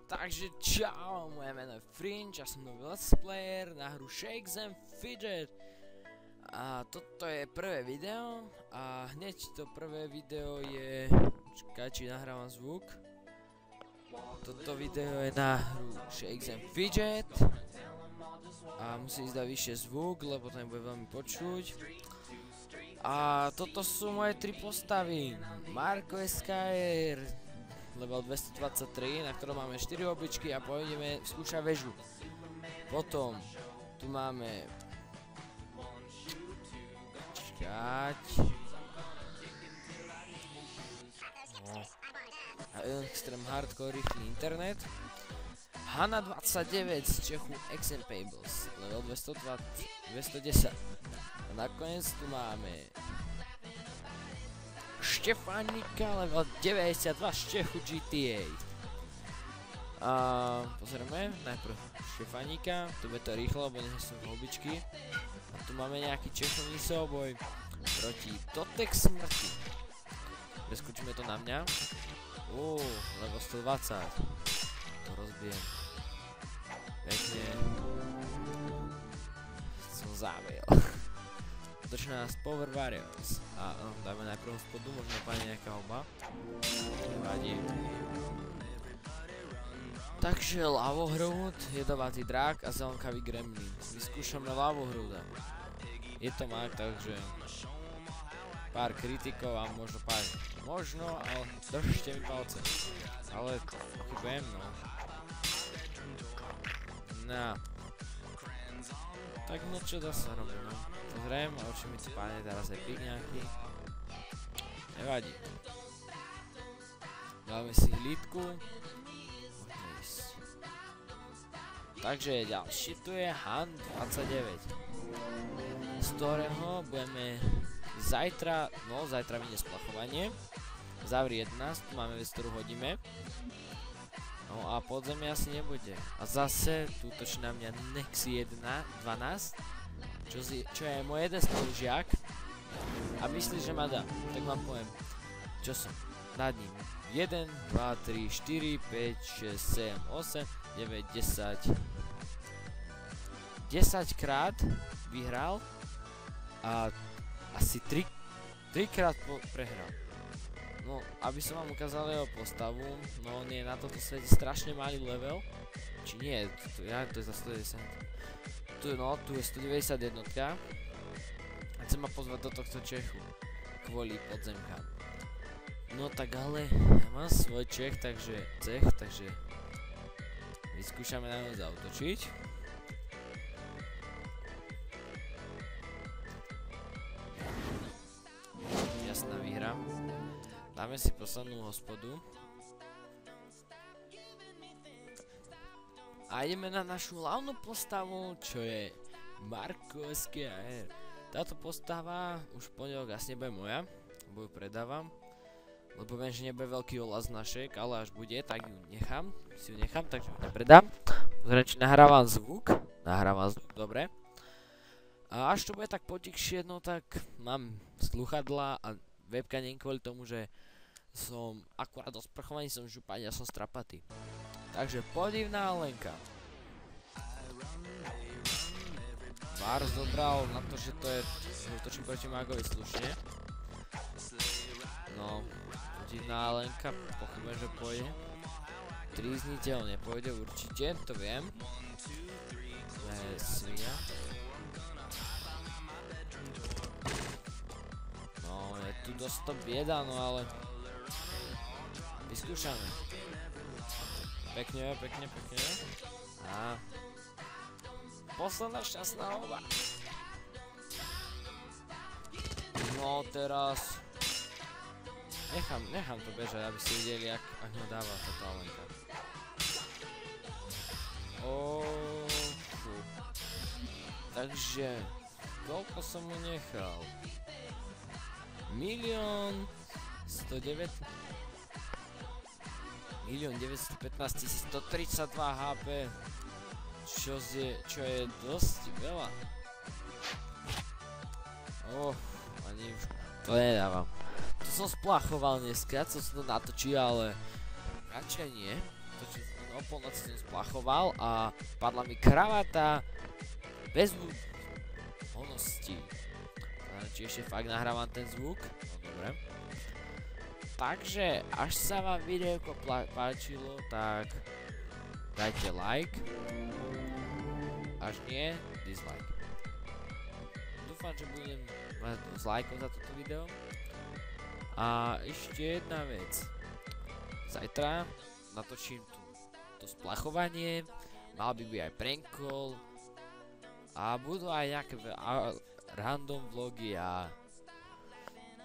Takže čau, moje meno je Fringe, ja som nový let's player na hru Shakes and Fidget. A toto je prvé video a hneď to prvé video je... Čakaj, či nahrávam zvuk. Toto video je na hru Shakes and Fidget. A musím ísť dať vyššie zvuk, lebo to nebude veľmi počuť. A toto sú moje 3 postavy. Marko SKR, level 223, na ktorom máme 4 obličky a pôjdeme skúšať väžu. Potom tu máme... Čakať... Extreme hardcore rýchly internet. Hana 29 z Čechu Exempables, level 210. A nakoniec tu máme Štefánika, level 92 z Čechu GTA. A pozrieme, najprv Štefánika, tu bude to rýchlo, lebo nie sú holubičky. A tu máme nejaký čechovný súboj proti Totek smrti. Preskočíme to na mňa. Level 120. To rozbijem. Pekne. Som zável. Začína nás Power Warriors. A dáme najprv hospodu, možno padne nejaká oba. Nevadí. Takže Lavohrud, jedovatý drak a zelenkavý gremlin. Vyskúšame Lavohruda. Je to mak, takže pár kritikov a možno pár... Možno, ale držte mi palce. Ale pochybujem, no. No. Tak no čo dá sa robiť, no. Pozriem, a určite mi to páne teraz aj pík nejaký. Nevadí. Dáme si hlídku. Môžeme ísť. Takže ďalší tu je Han 29. Z ktorého budeme zajtra, no zajtra vyjde splachovanie. Zavri 11, tu máme vec, ktorú hodíme. No a podzemie asi nebude. A zase tu točí na mňa Nexi 12, čo je môj jeden spolužiak. A myslí, že ma dá. Tak vám poviem, čo som nad ním. 1, 2, 3, 4, 5, 6, 7, 8, 9, 10. 10 krát vyhral a asi 3 krát prehral. No, aby som vám ukázal jeho postavu, no on je na tomto svete strašne malý level. Či nie, to je za 110. Tu je 191. A chcem ma pozvať do tohto Čechu. Kvôli podzemkám. No tak ale, ja mám svoj Čech, takže vyskúšame na ňu zautočiť. Jasná výhra. Dáme si poslednú hospodu. A ideme na našu hlavnú postavu, čo je Marko SKR. Táto postava už v pondelok asi nebude moja, lebo ju predávam. Lebo viem, že nebude veľký ohlas našek, ale až bude, tak ju nechám. Takže ju nepredám. Pozriem, či nahrávam zvuk. Dobre. A až to bude tak potichšie, no tak mám sluchadlá a webka nie kvôli tomu, že som akurát do sprchovaní, som župaň, ja som strapatý. Takže podivná Lenka. Mars dobral na to, že to je... Útočím proti magovi slušne. No, podivná Lenka, pochybujem, že pôjde. Trízniteľ nepôjde určite, to viem. Svinia. No, je tu dosť to bieda, no ale... Vyskúšame. Pekne. A... Posledná šťastná oba. No teraz... Nechám to bežať, aby ste videli, ak ma dáva táto Lenka. Takže... Koľko som mu nechal? 1.915.132 HP, čo je dosť veľa. Ani už to nedávam. To som splachoval dneska, som to natočil, ale radšej nie. o polnoci som splachoval a padla mi kravata bez honosti. Či ešte fakt nahrávam ten zvuk? No dobre. Takže, až sa vám videjko páčilo, tak dajte like. Až nie, dislike. Dúfam, že budem mať dosť lajkov za toto video. A ešte jedna vec. Zajtra natočím to splachovanie, mal by byť aj prank call a budú aj nejaké random vlogy a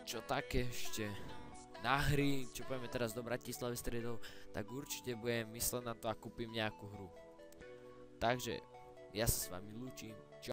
čo také ešte na hry, čo pôjdeme teraz do Bratislavy stredov, tak určite budem mysleť na to a kúpim nejakú hru. Takže ja sa s vami lúčim.